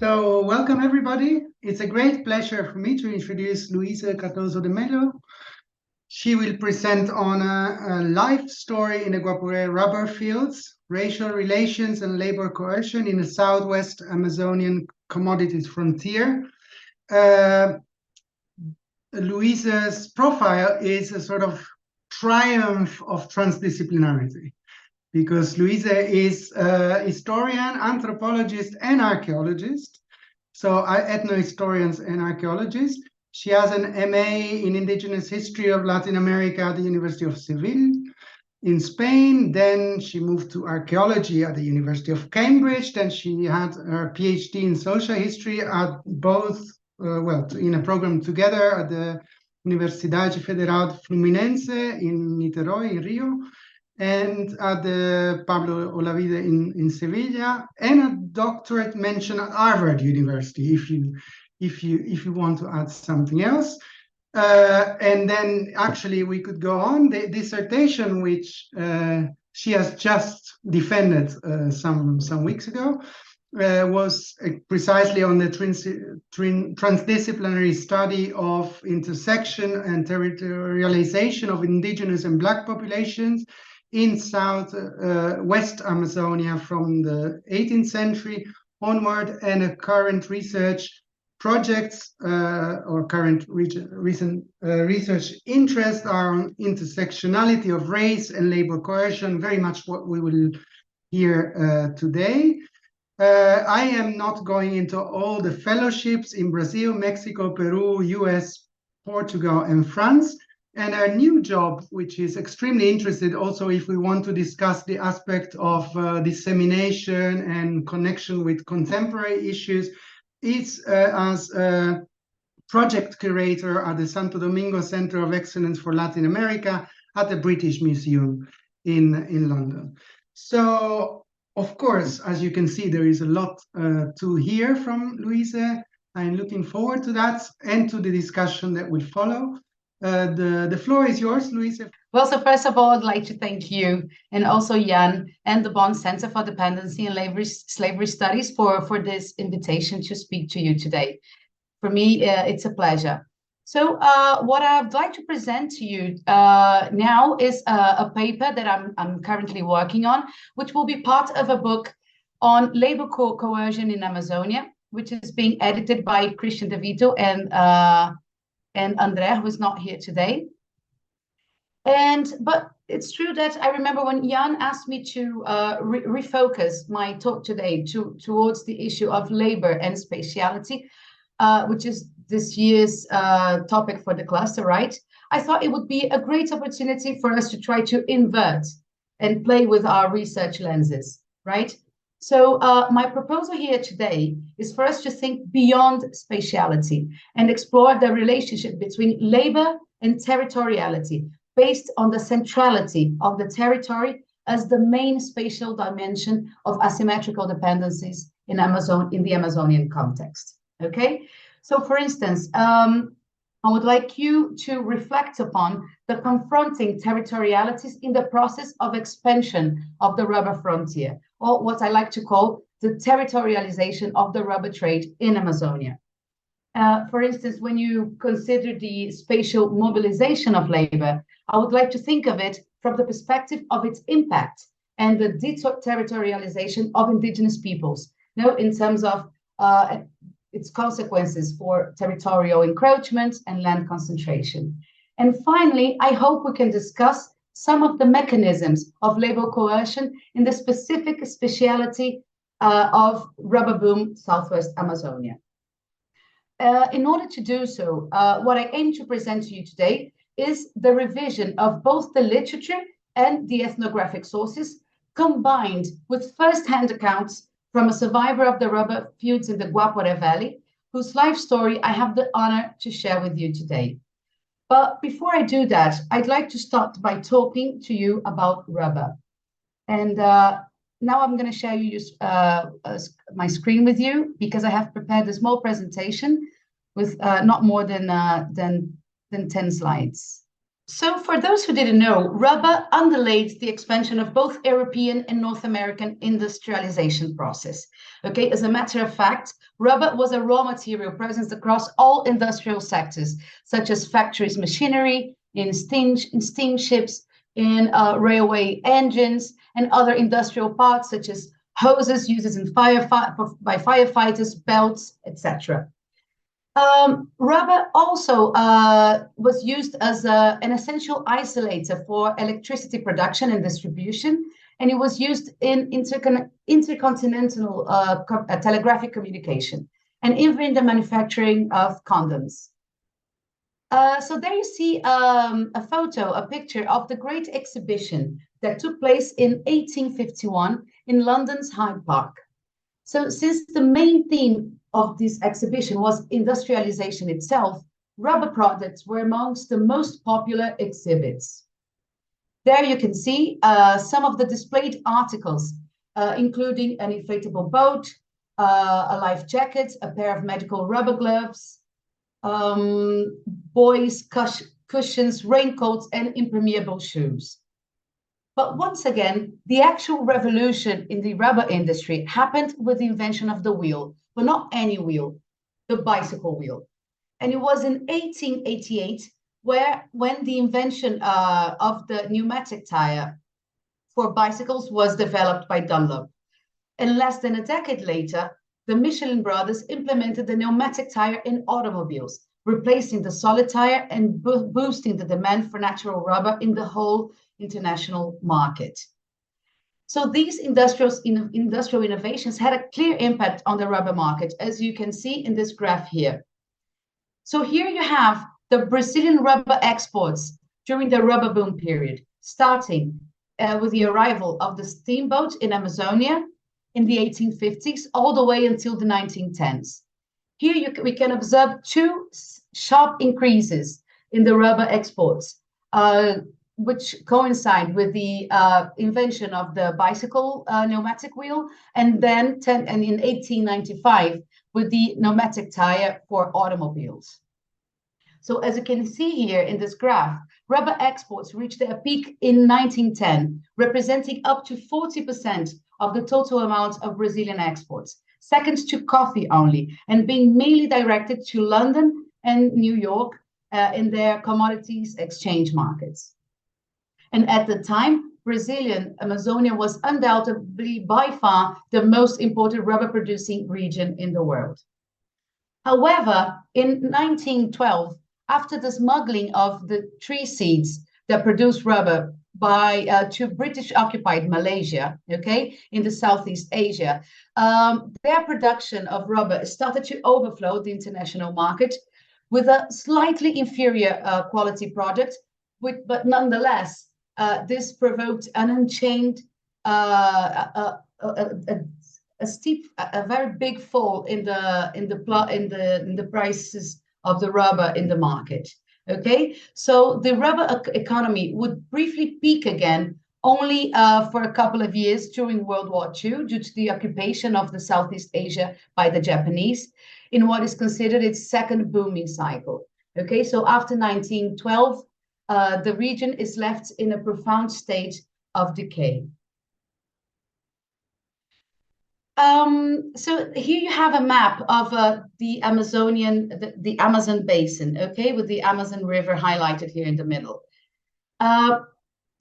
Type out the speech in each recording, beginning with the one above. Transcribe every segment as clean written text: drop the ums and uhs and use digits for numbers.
So welcome everybody. It's a great pleasure for me to introduce Louise Cardozo de Mello. She will present on a life story in the Guaporé rubber fields, racial relations and labor coercion in the Southwest Amazonian commodities frontier. Louise's profile is a sort of triumph of transdisciplinarity, because Louise is a historian, anthropologist, and archaeologist. So ethnohistorians and archaeologists. She has an MA in Indigenous History of Latin America at the University of Seville in Spain. Then she moved to archaeology at the University of Cambridge. Then she had her PhD in social history at both, in a program together at the Universidade Federal Fluminense in Niterói, in Rio, and at the Pablo Olavide in Sevilla, and a doctorate mention at Harvard University, if you want to add something else. And then actually we could go on. The dissertation, which she has just defended some weeks ago, was precisely on the transdisciplinary study of intersection and territorialization of indigenous and Black populations in West Amazonia from the 18th century onward, and a current research projects or current recent research interests are on intersectionality of race and labor coercion, very much what we will hear today. I am not going into all the fellowships in Brazil, Mexico, Peru, US, Portugal, and France. And our new job, which is extremely interested also if we want to discuss the aspect of dissemination and connection with contemporary issues, is as a project curator at the Santo Domingo Center of Excellence for Latin America at the British Museum in London. So, of course, as you can see, there is a lot to hear from Louise. I'm looking forward to that and to the discussion that will follow. The floor is yours, Louise. Well, so first of all, I'd like to thank you and also Jan and the Bond Center for Dependency and Slavery Studies for this invitation to speak to you today. For me, it's a pleasure. So what I'd like to present to you now is a paper that I'm currently working on, which will be part of a book on labor coercion in Amazonia, which is being edited by Christian DeVito and Andrea, who is not here today. But it's true that I remember when Jan asked me to refocus my talk today towards the issue of labor and spatiality, which is this year's topic for the cluster, right? I thought it would be a great opportunity for us to try to invert and play with our research lenses, right? So my proposal here today is for us to think beyond spatiality and explore the relationship between labor and territoriality based on the centrality of the territory as the main spatial dimension of asymmetrical dependencies in the Amazonian context, okay? So for instance, I would like you to reflect upon the confronting territorialities in the process of expansion of the rubber frontier, or what I like to call the territorialization of the rubber trade in Amazonia. For instance, when you consider the spatial mobilization of labor, I would like to think of it from the perspective of its impact and the deterritorialization of indigenous peoples, in terms of its consequences for territorial encroachment and land concentration. And finally, I hope we can discuss some of the mechanisms of labor coercion in the specific speciality of rubber boom Southwest Amazonia. In order to do so, what I aim to present to you today is the revision of both the literature and the ethnographic sources, combined with first-hand accounts from a survivor of the rubber fields in the Guaporé Valley, whose life story I have the honor to share with you today. But before I do that, I'd like to start by talking to you about rubber. And now I'm going to share my screen with you, because I have prepared a small presentation with not more than 10 slides. So for those who didn't know, rubber underlaid the expansion of both European and North American industrialization process. Okay, as a matter of fact, rubber was a raw material present across all industrial sectors, such as factories, machinery, in steamships, in railway engines, and other industrial parts, such as hoses used in by firefighters, belts, etc. Rubber also was used as an essential isolator for electricity production and distribution, and it was used in intercontinental telegraphic communication, and even in the manufacturing of condoms. So there you see a picture of the Great Exhibition that took place in 1851 in London's Hyde Park. So since the main theme of this exhibition was industrialization itself, rubber products were amongst the most popular exhibits. There you can see some of the displayed articles, including an inflatable boat, a life jacket, a pair of medical rubber gloves, boys' cushions, raincoats, and impermeable shoes. But once again, the actual revolution in the rubber industry happened with the invention of the wheel, but not any wheel, the bicycle wheel. And it was in 1888 when the invention of the pneumatic tire for bicycles was developed by Dunlop. And less than a decade later, the Michelin brothers implemented the pneumatic tire in automobiles, replacing the solid tire and boosting the demand for natural rubber in the whole international market. So these industrial innovations had a clear impact on the rubber market, as you can see in this graph here. So here you have the Brazilian rubber exports during the rubber boom period, starting with the arrival of the steamboat in Amazonia in the 1850s, all the way until the 1910s. Here we can observe two sharp increases in the rubber exports, which coincide with the invention of the bicycle pneumatic wheel, and then in 1895 with the pneumatic tire for automobiles. So as you can see here in this graph, rubber exports reached a peak in 1910, representing up to 40% of the total amount of Brazilian exports, second to coffee only, and being mainly directed to London and New York in their commodities exchange markets. And at the time, Brazilian Amazonia was undoubtedly by far the most important rubber producing region in the world. However, in 1912, after the smuggling of the tree seeds that produce rubber to British occupied Malaysia, okay, in the Southeast Asia, their production of rubber started to overflow the international market with a slightly inferior quality product, but nonetheless, this provoked an unchained, a very big fall in the prices of the rubber in the market. Okay, so the rubber economy would briefly peak again only for a couple of years during World War II due to the occupation of the Southeast Asia by the Japanese in what is considered its second booming cycle. Okay, so after 1912, the region is left in a profound state of decay. So here you have a map of the Amazon basin, okay, with the Amazon River highlighted here in the middle.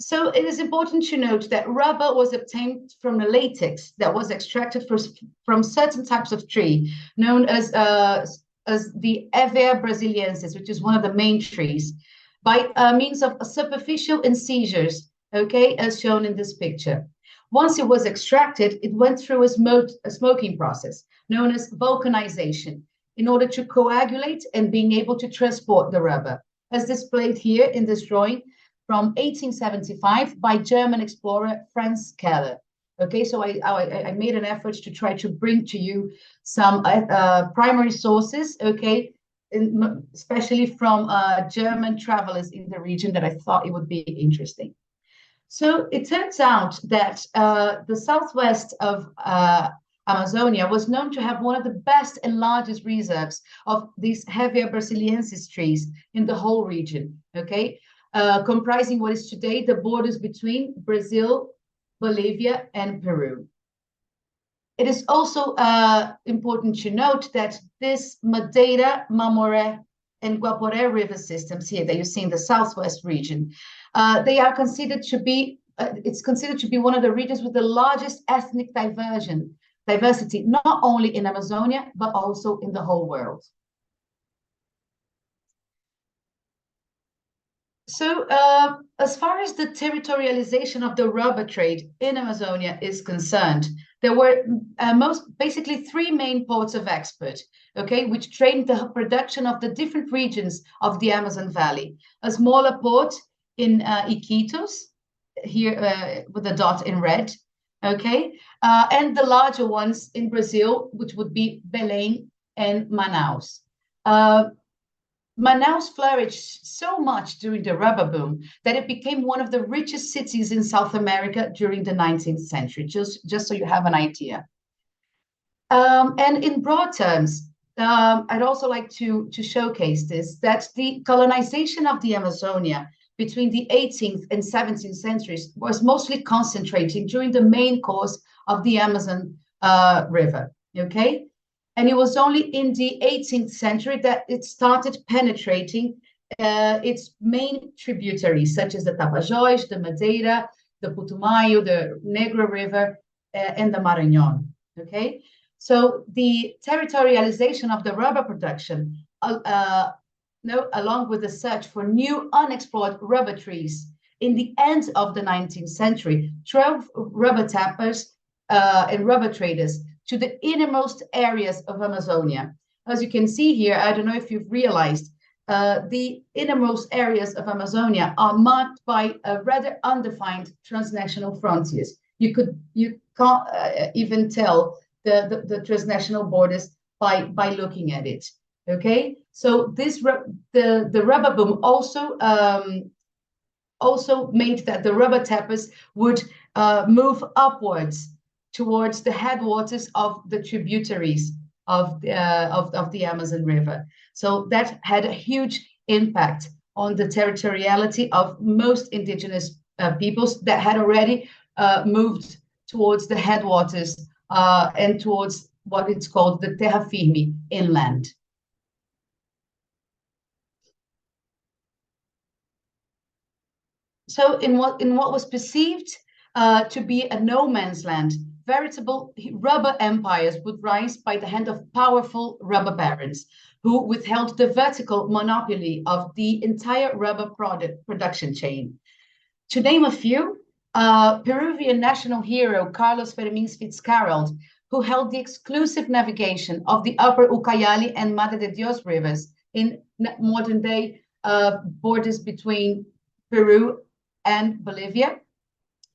So it is important to note that rubber was obtained from the latex that was extracted from certain types of tree, known as the Hevea brasiliensis, which is one of the main trees, by means of superficial incisors, okay, as shown in this picture. Once it was extracted, it went through a smoking process known as vulcanization in order to coagulate and being able to transport the rubber, as displayed here in this drawing from 1875 by German explorer Franz Keller. Okay, so I made an effort to try to bring to you some primary sources, okay, especially from German travelers in the region that I thought it would be interesting. So it turns out that the southwest of Amazonia was known to have one of the best and largest reserves of these Hevea brasiliensis trees in the whole region, okay? comprising what is today the borders between Brazil, Bolivia, and Peru. It is also important to note that this Madeira, Mamoré, and Guaporé river systems here that you see in the southwest region, they are considered to be, it's considered to be one of the regions with the largest ethnic diversity, not only in Amazonia, but also in the whole world. So as far as the territorialization of the rubber trade in Amazonia is concerned, there were basically three main ports of export, okay, which trained the production of the different regions of the Amazon Valley. A smaller port in Iquitos, here with a dot in red, okay, and the larger ones in Brazil, which would be Belém and Manaus. Manaus flourished so much during the rubber boom that it became one of the richest cities in South America during the 19th century, just so you have an idea. And in broad terms, I'd also like to showcase this, that the colonization of the Amazonia between the 18th and 17th centuries was mostly concentrating during the main course of the Amazon River, okay? And it was only in the 18th century that it started penetrating its main tributaries, such as the Tapajós, the Madeira, the Putumayo, the Negro River, and the Maranhão, okay? So the territorialization of the rubber production, along with the search for new unexplored rubber trees in the end of the 19th century, drove rubber tappers and rubber traders to the innermost areas of Amazonia. As you can see here, I don't know if you've realized, the innermost areas of Amazonia are marked by a rather undefined transnational frontiers. You can't even tell the transnational borders by looking at it. Okay, so this the rubber boom also made that the rubber tappers would move upwards towards the headwaters of the tributaries of the Amazon River. So that had a huge impact on the territoriality of most indigenous peoples that had already moved towards the headwaters and towards what it's called the terra firme, inland. So in what was perceived to be a no man's land, veritable rubber empires would rise by the hand of powerful rubber barons who withheld the vertical monopoly of the entire rubber production chain. To name a few, Peruvian national hero Carlos Fermín Fitzcarrald, who held the exclusive navigation of the upper Ucayali and Madre de Dios rivers in modern-day borders between Peru and Bolivia.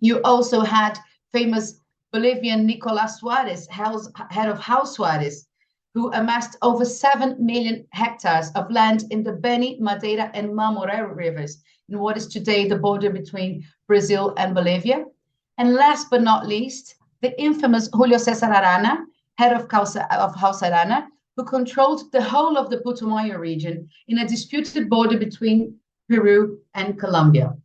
You also had famous Bolivian Nicolás Suárez, head of House Suárez, who amassed over 7 million hectares of land in the Beni, Madeira, and Mamoré rivers, in what is today the border between Brazil and Bolivia. And last but not least, the infamous Julio César Arana, head of House Arana, who controlled the whole of the Putumayo region in a disputed border between Peru and Colombia.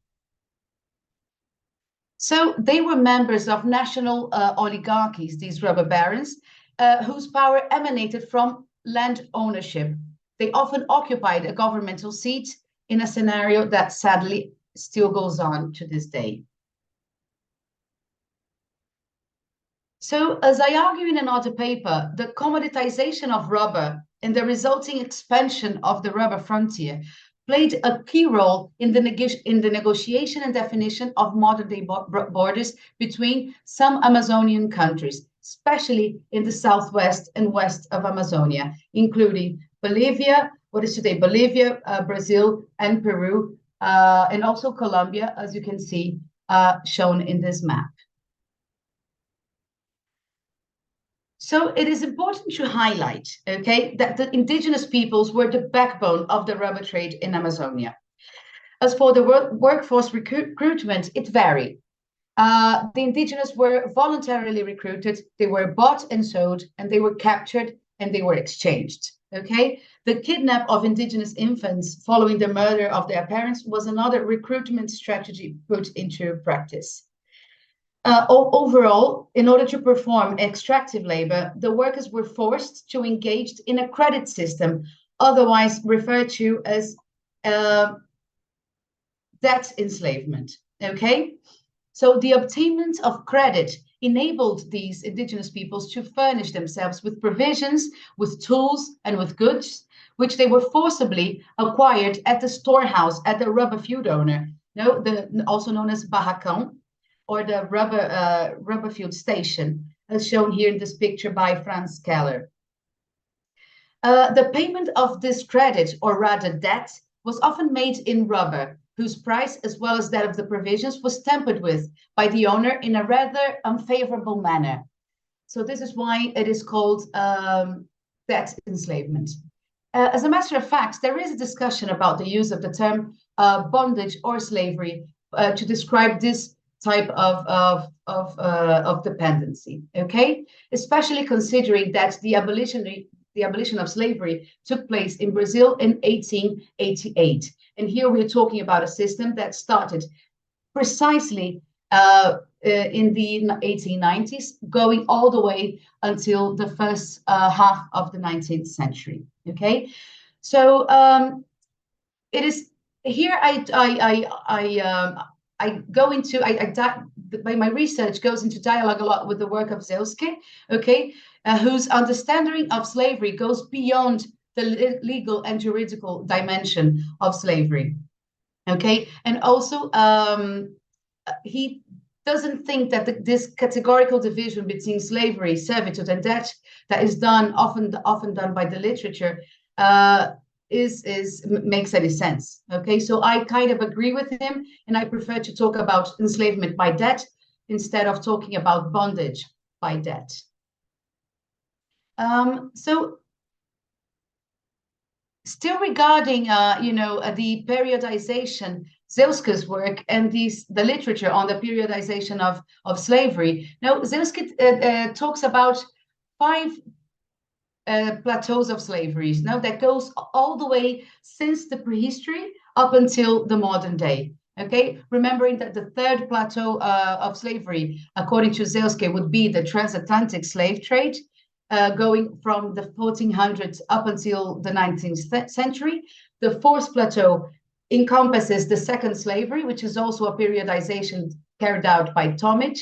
So they were members of national oligarchies, these rubber barons, whose power emanated from land ownership. They often occupied a governmental seat in a scenario that sadly still goes on to this day. So, as I argue in another paper, the commoditization of rubber and the resulting expansion of the rubber frontier played a key role in the negotiation and definition of modern-day borders between some Amazonian countries, especially in the southwest and west of Amazonia, including Bolivia, what is today Bolivia, Brazil, and Peru, and also Colombia, as you can see, shown in this map. So it is important to highlight, okay, that the indigenous peoples were the backbone of the rubber trade in Amazonia. As for the workforce recruitment, it varied. The indigenous were voluntarily recruited, they were bought and sold, and they were captured and they were exchanged, okay? The kidnap of indigenous infants following the murder of their parents was another recruitment strategy put into practice. Overall, in order to perform extractive labor, the workers were forced to engage in a credit system, otherwise referred to as debt enslavement. Okay, so the obtainment of credit enabled these indigenous peoples to furnish themselves with provisions, with tools, and with goods, which they were forcibly acquired at the storehouse at the rubber field owner, also known as barracão, or the rubber field station, as shown here in this picture by Franz Keller. The payment of this credit, or rather debt, was often made in rubber, whose price, as well as that of the provisions, was tampered with by the owner in a rather unfavorable manner. So this is why it is called debt enslavement. As a matter of fact, there is a discussion about the use of the term bondage or slavery to describe this type of dependency, okay? Especially considering that the abolition of slavery took place in Brazil in 1888. And here we're talking about a system that started precisely in the 1890s, going all the way until the first half of the 19th century, okay? So it is here my research goes into dialogue a lot with the work of Zielske, okay, whose understanding of slavery goes beyond the legal and juridical dimension of slavery, okay, and also he doesn't think that this categorical division between slavery, servitude, and debt that is done often done by the literature makes any sense. Okay, so I kind of agree with him, and I prefer to talk about enslavement by debt instead of talking about bondage by debt. So still regarding the periodization, Zielske's work and the literature on the periodization of slavery. Now Zielske talks about 5 plateaus of slavery. Now that goes all the way since the prehistory up until the modern day. Okay, remembering that the 3rd plateau of slavery, according to Zielske, would be the transatlantic slave trade, going from the 1400s up until the 19th century. The 4th plateau encompasses the second slavery, which is also a periodization carried out by Tomic,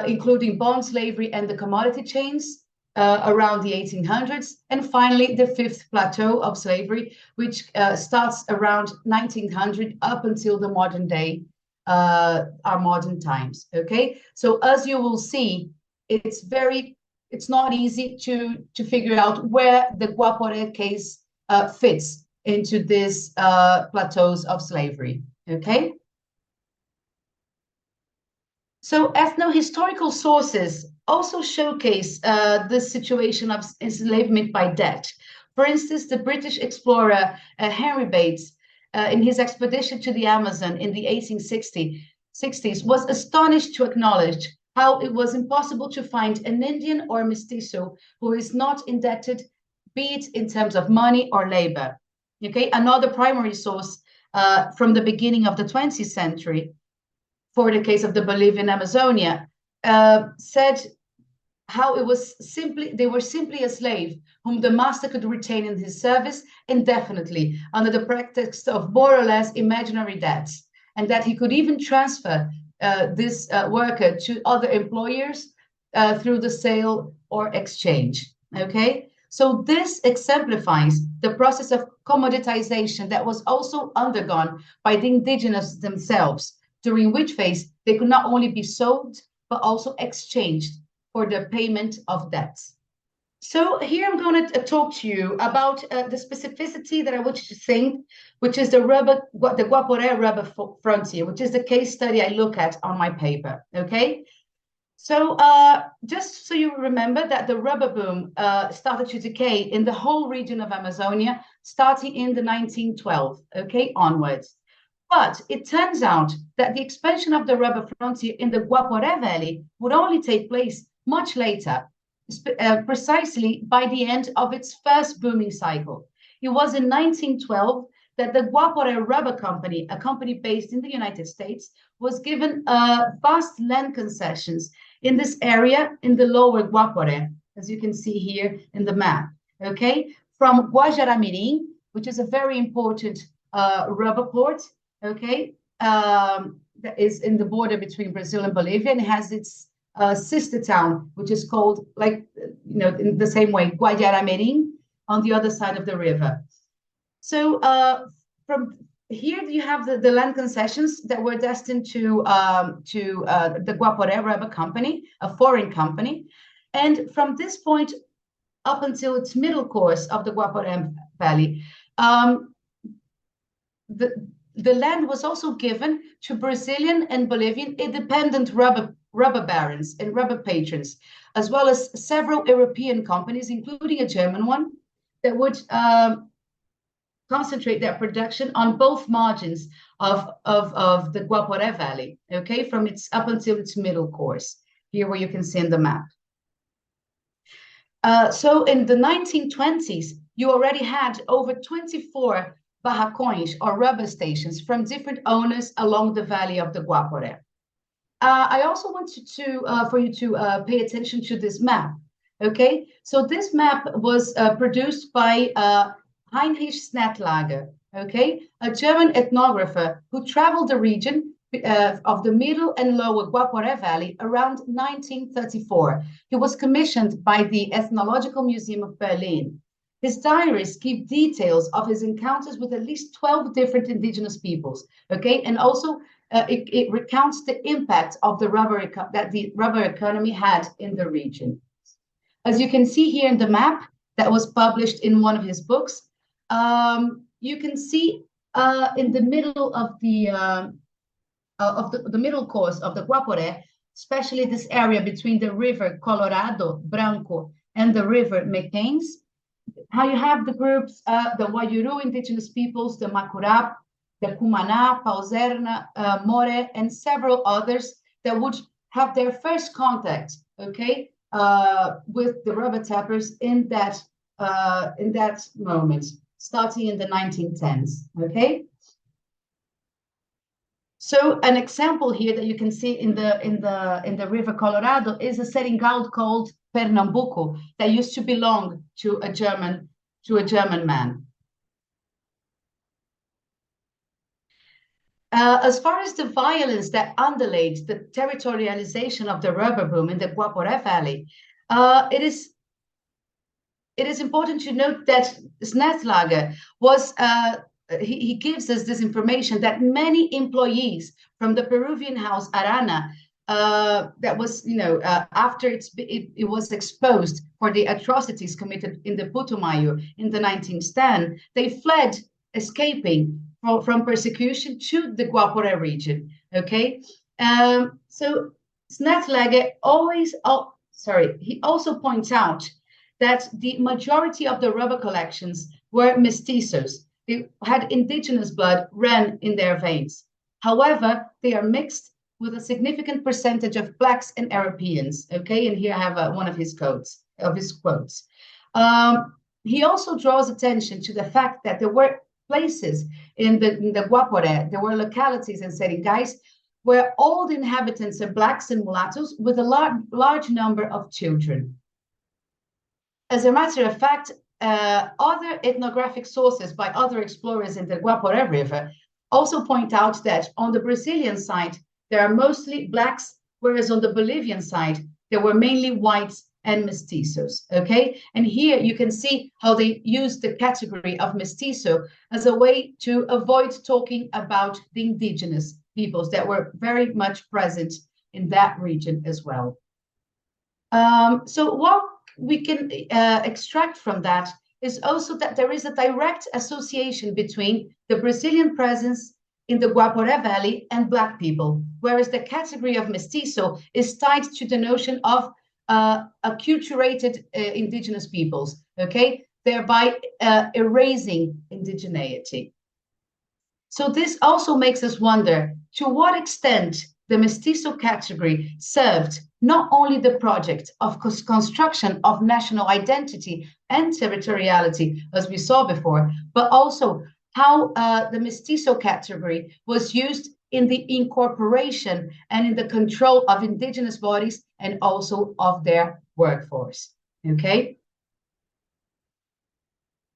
including bond slavery and the commodity chains around the 1800s. And finally, the 5th plateau of slavery, which starts around 1900 up until the modern day, our modern times. Okay, so as you will see, it's not easy to figure out where the Guaporé case fits into these plateaus of slavery, okay? So ethnohistorical sources also showcase the situation of enslavement by debt. For instance, the British explorer Henry Bates, in his expedition to the Amazon in the 1860s, was astonished to acknowledge how it was impossible to find an Indian or mestizo who is not indebted, be it in terms of money or labor. Okay, another primary source from the beginning of the 20th century, for the case of the Bolivian Amazonia, said how they were simply a slave whom the master could retain in his service indefinitely under the pretext of more or less imaginary debts, and that he could even transfer this worker to other employers through the sale or exchange. Okay, so this exemplifies the process of commoditization that was also undergone by the indigenous themselves, during which phase they could not only be sold but also exchanged for the payment of debts. So here I'm going to talk to you about the specificity that I want you to think, which is the Guaporé rubber frontier, which is the case study I look at on my paper, okay? So just so you remember that the rubber boom started to decay in the whole region of Amazonia, starting in the 1912, okay, onwards. But it turns out that the expansion of the rubber frontier in the Guaporé Valley would only take place much later, precisely by the end of its first booming cycle. It was in 1912 that the Guaporé Rubber Company, a company based in the United States, was given vast land concessions in this area in the lower Guaporé, as you can see here in the map, okay? From Guajará-Mirim, which is a very important rubber port, okay? That is in the border between Brazil and Bolivia, and has its sister town, which is called, like, in the same way, Guajará-Mirim, on the other side of the river. So from here you have the land concessions that were destined to the Guaporé Rubber Company, a foreign company. And from this point up until its middle course of the Guaporé Valley, the land was also given to Brazilian and Bolivian independent rubber barons and rubber patrons, as well as several European companies, including a German one, that would concentrate their production on both margins of the Guaporé Valley, okay, from its up until its middle course, here where you can see in the map. So in the 1920s, you already had over 24 barracões or rubber stations from different owners along the valley of the Guaporé. I also want for you to pay attention to this map, okay? So this map was produced by Heinrich Snetlager, okay? A German ethnographer who traveled the region of the middle and lower Guaporé Valley around 1934. He was commissioned by the Ethnological Museum of Berlin. His diaries give details of his encounters with at least 12 different indigenous peoples, okay? And also it recounts the impact of the rubber economy had in the region. As you can see here in the map that was published in one of his books, you can see in the middle of the middle course of the Guaporé, especially this area between the river Colorado, Branco, and the river Mequense, how you have the groups, the Wayuru indigenous peoples, the Macurap, the Cumaná, Pauzerna, More, and several others that would have their first contact, okay, with the rubber tappers in that moment, starting in the 1910s, okay? So an example here that you can see in the river Colorado is a seringal called Pernambuco that used to belong to a German man. As far as the violence that underlaid the territorialization of the rubber boom in the Guaporé Valley, it is important to note that Snetlager was he gives us this information that many employees from the Peruvian house Arana, that was, after it was exposed for the atrocities committed in the Putumayo in the 1910s, they fled, escaping from persecution to the Guaporé region. Okay, so Snetlager he also points out that the majority of the rubber collections were mestizos. They had indigenous blood ran in their veins. However, they are mixed with a significant percentage of Blacks and Europeans. Okay, and here I have one of his quotes. He also draws attention to the fact that there were places in the Guaporé, there were localities and seringais where all the inhabitants are Blacks and mulattoes with a large number of children. As a matter of fact, other ethnographic sources by other explorers in the Guaporé River also point out that on the Brazilian side, there are mostly Blacks, whereas on the Bolivian side, there were mainly whites and mestizos, okay? And here you can see how they use the category of mestizo as a way to avoid talking about the indigenous peoples that were very much present in that region as well. So what we can extract from that is also that there is a direct association between the Brazilian presence in the Guaporé Valley and Black people, whereas the category of mestizo is tied to the notion of acculturated indigenous peoples, okay, thereby erasing indigeneity. So this also makes us wonder to what extent the mestizo category served not only the project of construction of national identity and territoriality, as we saw before, but also how the mestizo category was used in the incorporation and in the control of indigenous bodies and also of their workforce. Okay.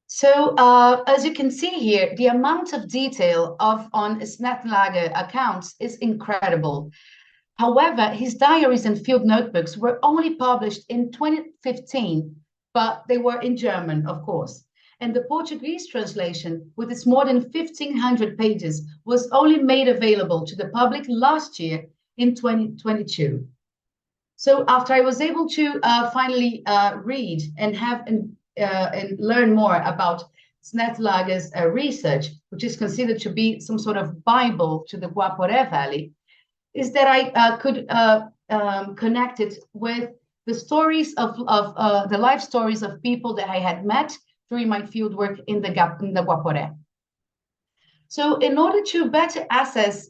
So as you can see here, the amount of detail on Snethlage accounts is incredible. However, his diaries and field notebooks were only published in 2015, but they were in German, of course. And the Portuguese translation, with its more than 1,500 pages, was only made available to the public last year in 2022. So after I was able to finally read and and learn more about Snethlage's research, which is considered to be some sort of Bible to the Guaporé Valley, is that I could connect it with the stories of the life stories of people that I had met during my fieldwork in the Guaporé. So in order to better assess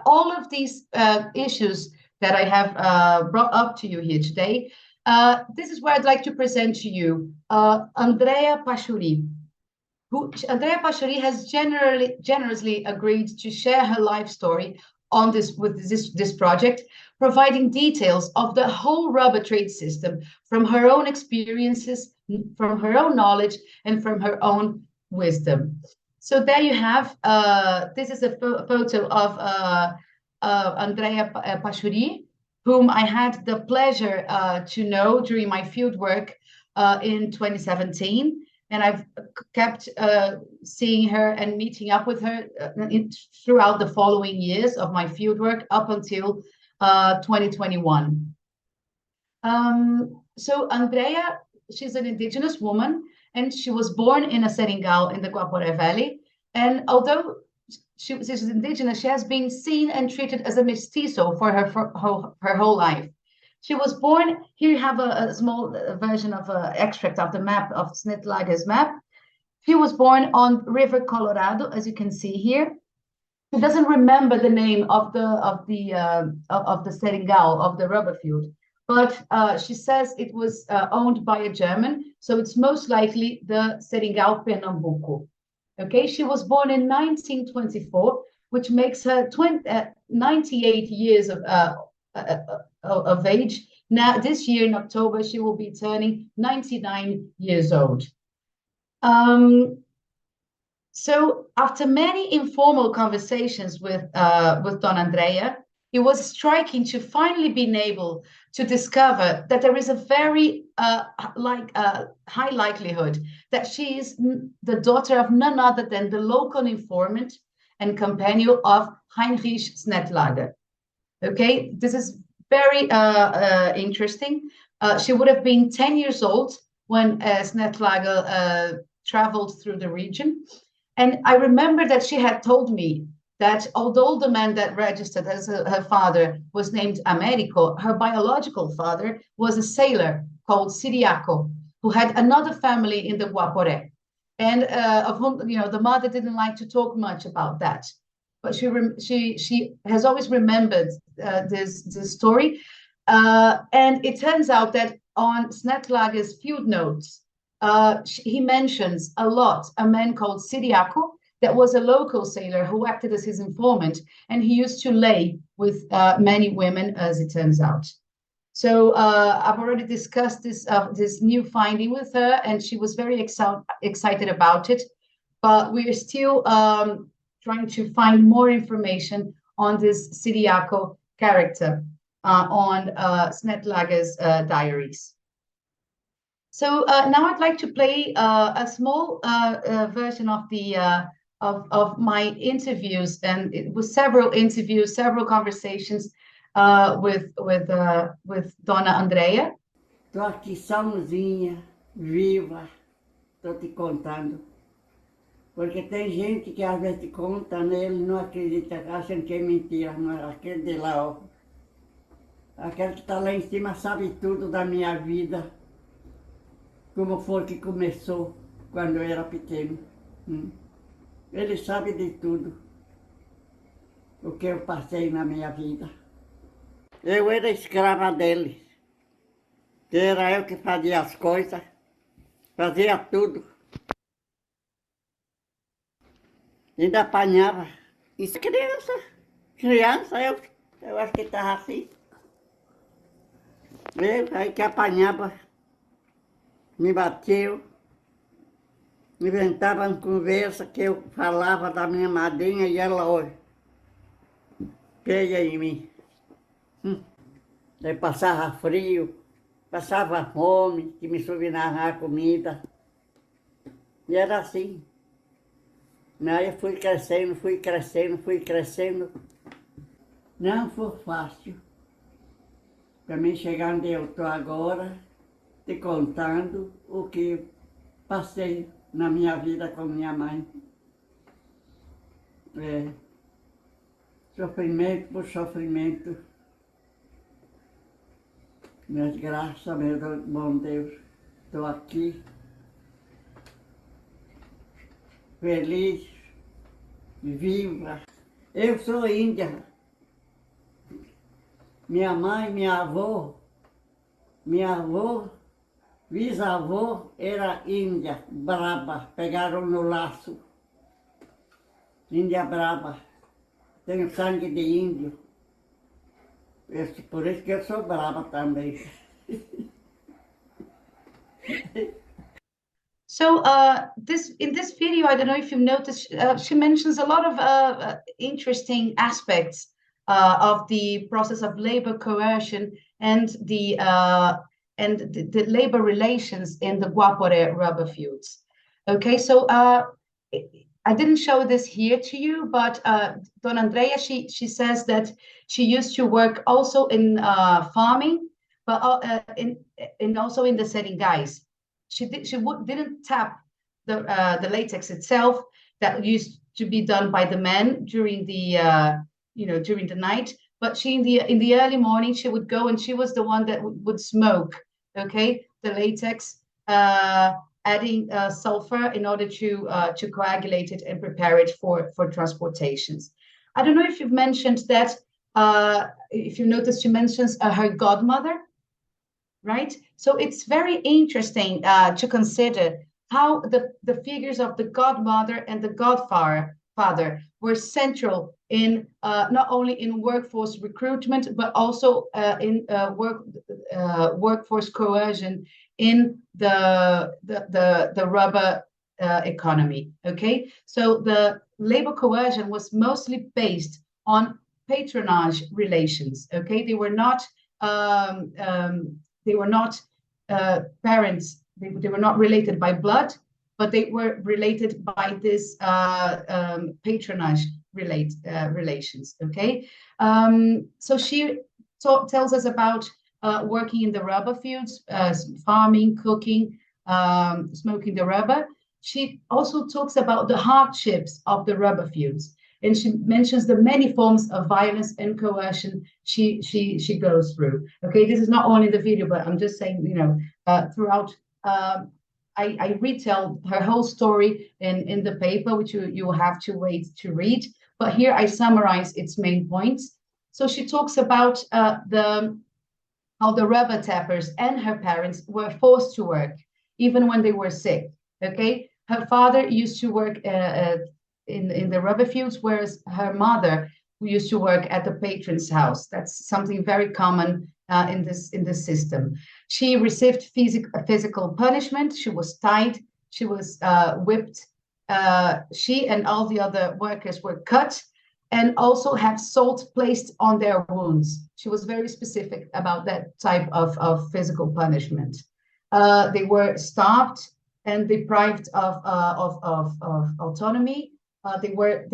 all of these issues that I have brought up to you here today, this is where I'd like to present to you Andrea Pachuri. Andrea Pachuri has generously agreed to share her life story on this project, providing details of the whole rubber trade system from her own experiences, from her own knowledge, and from her own wisdom. So there you have, this is a photo of Andrea Pachuri, whom I had the pleasure to know during my fieldwork in 2017. And I've kept seeing her and meeting up with her throughout the following years of my fieldwork up until 2021. So Andrea, she's an indigenous woman, and she was born in a seringal in the Guaporé Valley. And although she's indigenous, she has been seen and treated as a mestizo for her whole life. She was born, here you have a small version of an extract of the map of Snethlage's map. She was born on River Colorado, as you can see here. She doesn't remember the name of the seringal, of the rubber field, but she says it was owned by a German, so it's most likely the Seringal Pernambuco. Okay, she was born in 1924, which makes her 98 years of age. Now, this year in October, she will be turning 99 years old. So after many informal conversations with Don Andrea, it was striking to finally be able to discover that there is a very high likelihood that she is the daughter of none other than the local informant and companion of Heinrich Snethlage. Okay, this is very interesting. She would have been 10 years old when Snethlage traveled through the region. And I remember that she had told me that although the man that registered as her father was named Americo, her biological father was a sailor called Siriaco, who had another family in the Guaporé, and of whom, the mother didn't like to talk much about that. But she has always remembered this story. And it turns out that on Snethlage's field notes, he mentions a lot a man called Siriaco, that was a local sailor who acted as his informant, and he used to lay with many women, as it turns out. So I've already discussed this new finding with her, and she was very excited about it. But we are still trying to find more information on this Siriaco character on Snethlage's diaries. So now I'd like to play a small version of the of my interviews, and it was several interviews, several conversations with Dona Andrea. Tô aqui sozinha, viva, tô te contando. Porque tem gente que às vezes te conta, né, ele não acredita, acham que é mentira, mas aquele de lá, ó, aquele que tá lá em cima sabe tudo da minha vida, como foi que começou quando eu era pequeno. Ele sabe de tudo, o que eu passei na minha vida. Eu era escrava dele. Era eu que fazia as coisas, fazia tudo. Ainda apanhava. Isso criança, eu acho que estava assim. Eu aí que apanhava, me bateu, inventava uma conversa que eu falava da minha madrinha e ela, olha, peia em mim. Aí passava frio, passava fome, que me subinava a comida. E era assim. Aí eu fui crescendo, fui crescendo, fui crescendo. Não foi fácil para mim chegar onde eu estou agora, te contando o que passei na minha vida com minha mãe. É, sofrimento por sofrimento. Mas graças a meu bom Deus, estou aqui, feliz, viva. Eu sou índia. Minha mãe, minha avó, bisavô era índia, braba, pegaram no laço. Índia braba, tenho sangue de índio. Por isso que eu sou braba também. So in this video, I don't know if you've noticed, she mentions a lot of interesting aspects of the process of labor coercion and the labor relations in the Guaporé rubber fields. Okay, so I didn't show this here to you, but Don Andrea, she says that she used to work also in farming, but also in the seringais. She didn't tap the latex itself that used to be done by the men during the during the night. But she in the early morning she would go, and she was the one that would smoke, okay, the latex, adding sulfur in order to coagulate it and prepare it for transportations. I don't know if you've mentioned that. If you noticed, she mentions her godmother. Right? So it's very interesting to consider how the figures of the godmother and the godfather were central in not only in workforce recruitment, but also in workforce coercion in the rubber economy. Okay, so the labor coercion was mostly based on patronage relations. Okay, they were not parents, they were not related by blood, but they were related by this patronage relations, okay? So she tells us about working in the rubber fields, farming, cooking, smoking the rubber. She also talks about the hardships of the rubber fields. And she mentions the many forms of violence and coercion she goes through. Okay, this is not only the video, but I'm just saying, throughout. I retell her whole story in the paper, which you will have to wait to read. But here I summarize its main points. So she talks about how the rubber tappers and her parents were forced to work, even when they were sick. Okay, her father used to work in the rubber fields, whereas her mother used to work at the patron's house. That's something very common in this system. She received physical punishment. She was tied. She was whipped. She and all the other workers were cut, and also had salt placed on their wounds. She was very specific about that type of physical punishment. They were starved and deprived of autonomy. They were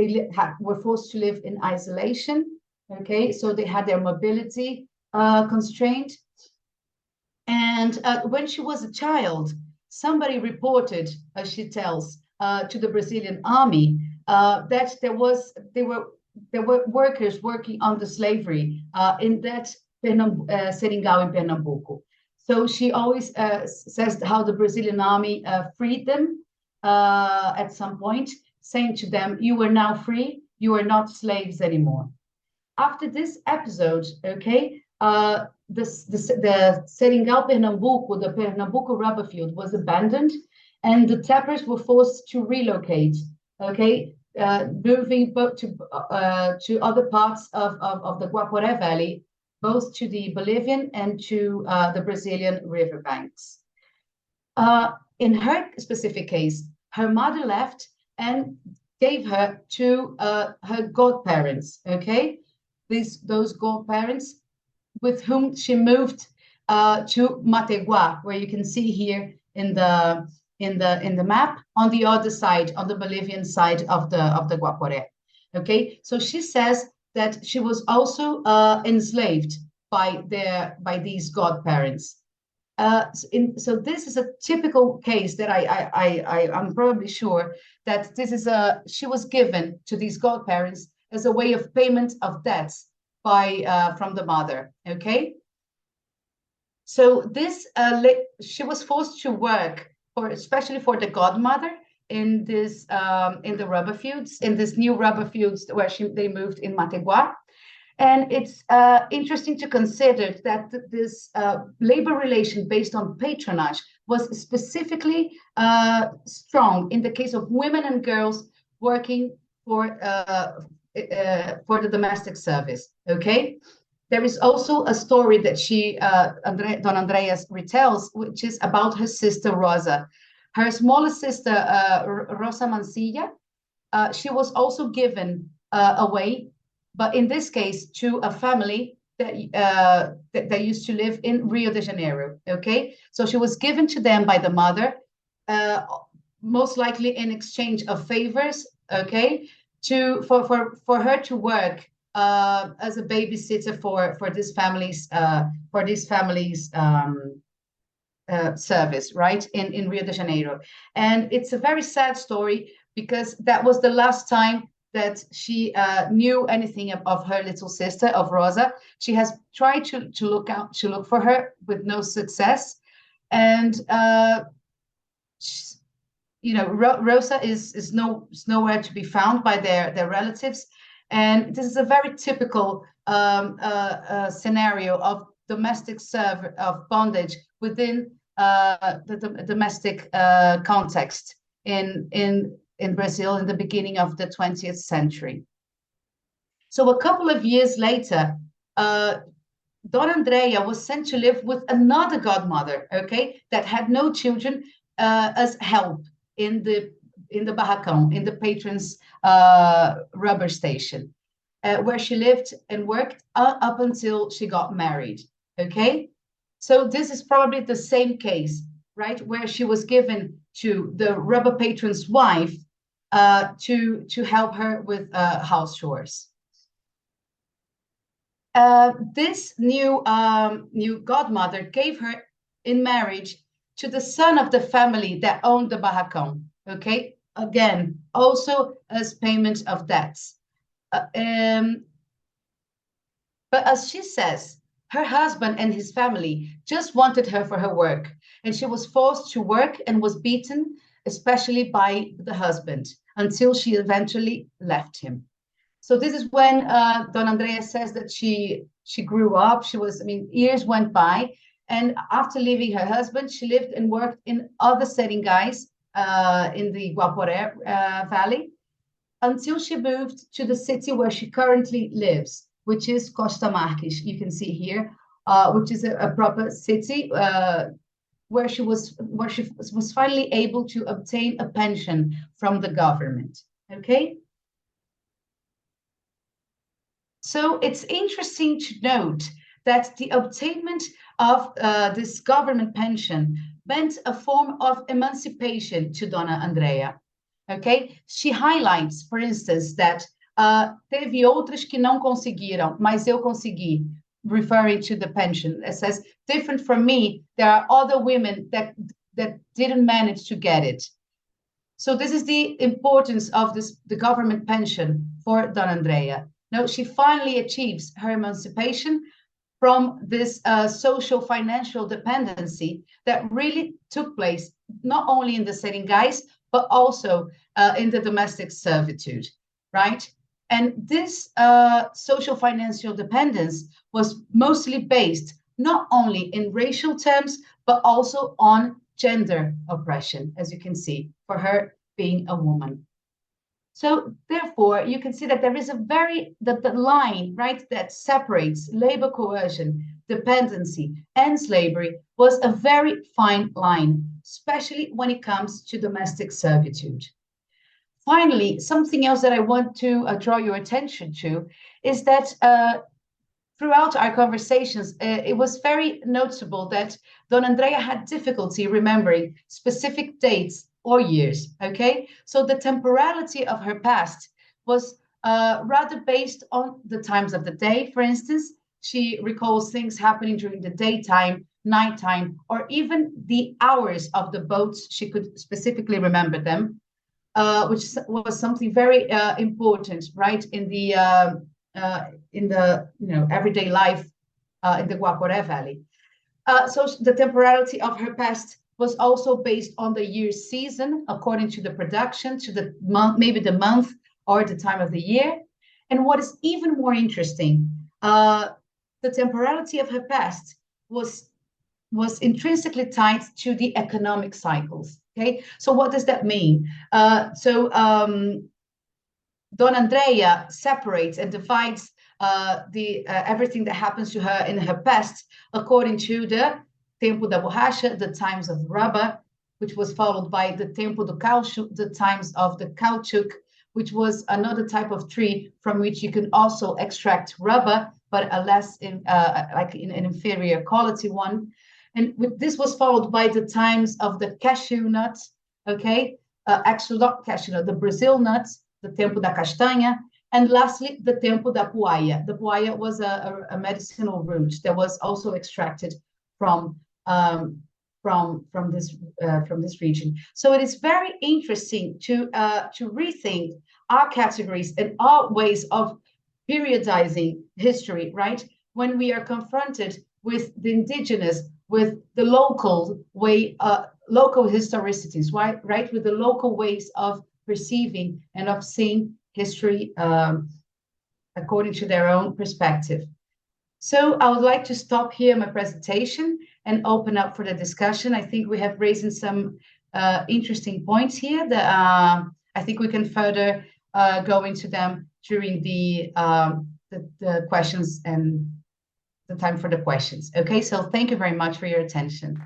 forced to live in isolation. Okay, so they had their mobility constrained. And when she was a child, somebody reported, as she tells, to the Brazilian army that there were workers working under slavery in that Seringal in Pernambuco. So she always says how the Brazilian army freed them at some point, saying to them, "You are now free. You are not slaves anymore." After this episode, okay, the Seringal Pernambuco, the Pernambuco rubber field, was abandoned, and the tappers were forced to relocate. Okay, moving to other parts of the Guaporé Valley, both to the Bolivian and to the Brazilian riverbanks. In her specific case, her mother left and gave her to her godparents. Okay, those godparents with whom she moved to Mateguá, where you can see here in the map, on the other side, on the Bolivian side of the Guaporé. Okay, so she says that she was also enslaved by these godparents. So this is a typical case that I'm probably sure that she was given to these godparents as a way of payment of debts from the mother. Okay, so she was forced to work especially for the godmother in the rubber fields, in this new rubber fields where they moved in Mateguá. And it's interesting to consider that this labor relation based on patronage was specifically strong in the case of women and girls working for the domestic service. Okay, there is also a story that Don Andrea retells, which is about her sister Rosa. Her smaller sister, Rosa Mancilla, she was also given away, but in this case to a family that used to live in Rio de Janeiro. Okay, so she was given to them by the mother, most likely in exchange of favors. Okay, for her to work as a babysitter for this family's service, right, in Rio de Janeiro. And it's a very sad story because that was the last time that she knew anything of her little sister, of Rosa. She has tried to look for her with no success, and Rosa is nowhere to be found by their relatives. And this is a very typical scenario of domestic of bondage within the domestic context in Brazil in the beginning of the 20th century. So a couple of years later, Dona Andrea was sent to live with another godmother, okay, that had no children, as help in the barracão, in the patron's rubber station, where she lived and worked up until she got married. Okay, so this is probably the same case, right, where she was given to the rubber patron's wife to help her with house chores. This new godmother gave her in marriage to the son of the family that owned the barracão. Okay, again, also as payment of debts. But as she says, her husband and his family just wanted her for her work, and she was forced to work and was beaten, especially by the husband, until she eventually left him. So this is when Dona Andrea says that she grew up. Years went by, and after leaving her husband, she lived and worked in other seringais in the Guaporé Valley, until she moved to the city where she currently lives, which is Costa Marques. You can see here, which is a proper city where she was finally able to obtain a pension from the government. Okay. So it's interesting to note that the obtainment of this government pension meant a form of emancipation to Dona Andrea. Okay, she highlights, for instance, that teve outras que não conseguiram, mas eu consegui, referring to the pension. It says, different from me, there are other women that didn't manage to get it. So this is the importance of the government pension for Dona Andrea. Now, she finally achieves her emancipation from this social financial dependency that really took place not only in the seringais, but also in the domestic servitude, right? And this social financial dependence was mostly based not only in racial terms, but also on gender oppression, as you can see, for her being a woman. So therefore, you can see that there is the line, right, that separates labor coercion, dependency, and slavery was a very fine line, especially when it comes to domestic servitude. Finally, something else that I want to draw your attention to is that throughout our conversations, it was very noticeable that Don Andrea had difficulty remembering specific dates or years, okay? So the temporality of her past was rather based on the times of the day. For instance, she recalls things happening during the daytime, nighttime, or even the hours of the boats. She could specifically remember them, which was something very important, right, in the everyday life in the Guaporé Valley. So the temporality of her past was also based on the year's season, according to the production, to the month, maybe the month or the time of the year. And what is even more interesting, the temporality of her past was intrinsically tied to the economic cycles. Okay, so what does that mean? Don Andrea separates and divides everything that happens to her in her past according to the Tempo da Borracha, the times of rubber, which was followed by the Tempo do Caucho, the times of the caoutchouc, which was another type of tree from which you can also extract rubber, but a less like in an inferior quality one. And this was followed by the times of the cashew nut, okay? Actually, not cashew nut, the Brazil nuts, the Tempo da Castanha, and lastly, the Tempo da Puaya. The Puaya was a medicinal root that was also extracted from this region. So it is very interesting to rethink our categories and our ways of periodizing history, right? When we are confronted with the indigenous, with the local way, local historicities, right? With the local ways of perceiving and of seeing history according to their own perspective. So I would like to stop here my presentation and open up for the discussion. I think we have raised some interesting points here that I think we can further go into them during the questions and the time for the questions. Okay, so thank you very much for your attention.